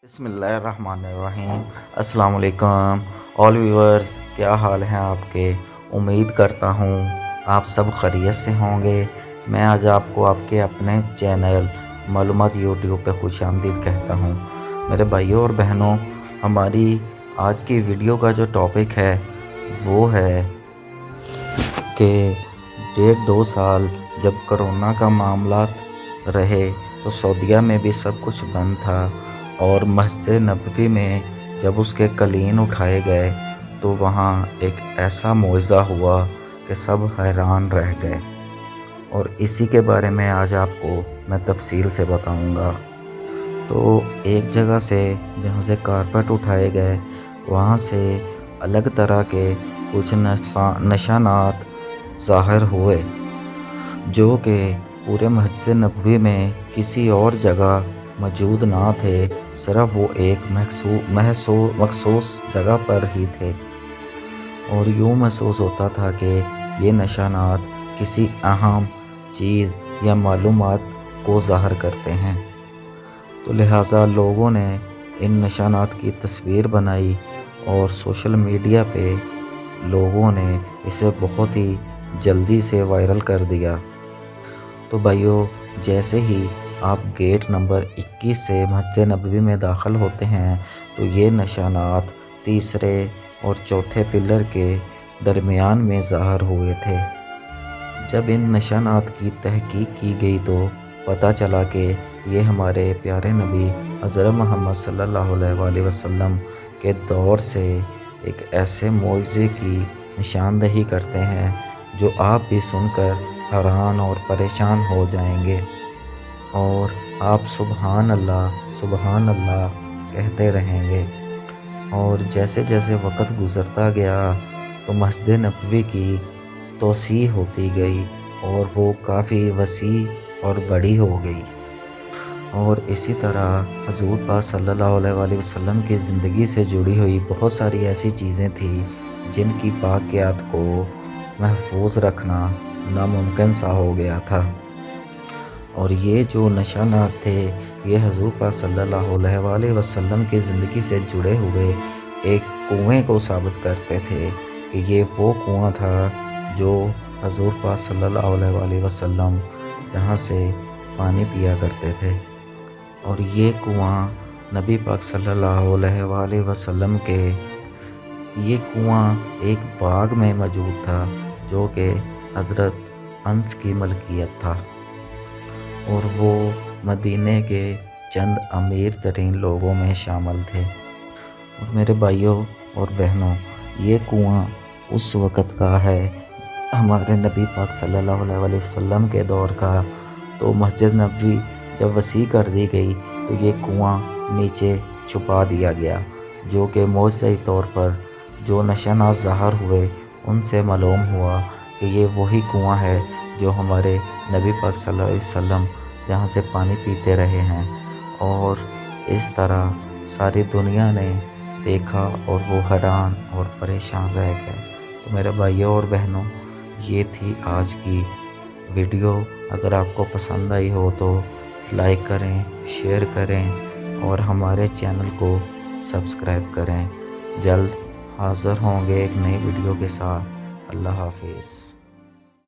بسم اللہ الرحمن الرحیم۔ السلام علیکم آل ویورز، کیا حال ہیں آپ کے؟ امید کرتا ہوں آپ سب خیریت سے ہوں گے۔ میں آج آپ کو آپ کے اپنے چینل معلومات یوٹیوب پہ خوش آمدید کہتا ہوں۔ میرے بھائیوں اور بہنوں، ہماری آج کی ویڈیو کا جو ٹاپک ہے وہ ہے کہ 1.5-2 سال جب کرونا کا معاملات رہے تو سعودیہ میں بھی سب کچھ بند تھا، اور مسجد نبوی میں جب اس کے قلین اٹھائے گئے تو وہاں ایک ایسا معجزہ ہوا کہ سب حیران رہ گئے، اور اسی کے بارے میں آج آپ کو میں تفصیل سے بتاؤں گا۔ تو ایک جگہ سے جہاں سے کارپیٹ اٹھائے گئے، وہاں سے الگ طرح کے کچھ نشانات ظاہر ہوئے جو کہ پورے مسجد نبوی میں کسی اور جگہ موجود نہ تھے، صرف وہ ایک مخصوص جگہ پر ہی تھے، اور یوں محسوس ہوتا تھا کہ یہ نشانات کسی اہم چیز یا معلومات کو ظاہر کرتے ہیں۔ تو لہٰذا لوگوں نے ان نشانات کی تصویر بنائی اور سوشل میڈیا پہ لوگوں نے اسے بہت ہی جلدی سے وائرل کر دیا۔ تو بھائیو، جیسے ہی آپ گیٹ نمبر 21 سے مسجد نبوی میں داخل ہوتے ہیں تو یہ نشانات تیسرے اور چوتھے پلر کے درمیان میں ظاہر ہوئے تھے۔ جب ان نشانات کی تحقیق کی گئی تو پتہ چلا کہ یہ ہمارے پیارے نبی حضرت محمد صلی اللہ علیہ وسلم کے دور سے ایک ایسے معجزے کی نشاندہی کرتے ہیں جو آپ بھی سن کر حیران اور پریشان ہو جائیں گے، اور آپ سبحان اللہ کہتے رہیں گے۔ اور جیسے جیسے وقت گزرتا گیا تو مسجد نبوی کی توسیع ہوتی گئی اور وہ کافی وسیع اور بڑی ہو گئی، اور اسی طرح حضور پاک صلی اللہ علیہ وسلم کی زندگی سے جڑی ہوئی بہت ساری ایسی چیزیں تھیں جن کی باقیات کو محفوظ رکھنا ناممکن سا ہو گیا تھا، اور یہ جو نشانات تھے یہ حضور پاک صلی اللہ علیہ وسلم کی زندگی سے جڑے ہوئے ایک کنویں کو ثابت کرتے تھے کہ یہ وہ کنواں تھا جو حضور پاک صلی اللہ علیہ وسلم جہاں سے پانی پیا کرتے تھے، اور یہ کنواں نبی پاک صلی اللہ علیہ وسلم کے یہ کنواں ایک باغ میں موجود تھا جو کہ حضرت انس کی ملکیت تھا، اور وہ مدینے کے چند امیر ترین لوگوں میں شامل تھے۔ اور میرے بھائیوں اور بہنوں، یہ کنواں اس وقت کا ہے ہمارے نبی پاک صلی اللہ علیہ وسلم کے دور کا۔ تو مسجد نبوی جب وسیع کر دی گئی تو یہ کنواں نیچے چھپا دیا گیا، جو کہ معجزائی طور پر جو نشانات ظاہر ہوئے ان سے معلوم ہوا کہ یہ وہی کنواں ہے جو ہمارے نبی پاک صلی اللہ علیہ وسلم جہاں سے پانی پیتے رہے ہیں، اور اس طرح ساری دنیا نے دیکھا اور وہ حیران اور پریشان رہ گئے۔ تو میرے بھائیوں اور بہنوں، یہ تھی آج کی ویڈیو۔ اگر آپ کو پسند آئی ہو تو لائک کریں، شیئر کریں، اور ہمارے چینل کو سبسکرائب کریں۔ جلد حاضر ہوں گے ایک نئی ویڈیو کے ساتھ۔ اللہ حافظ۔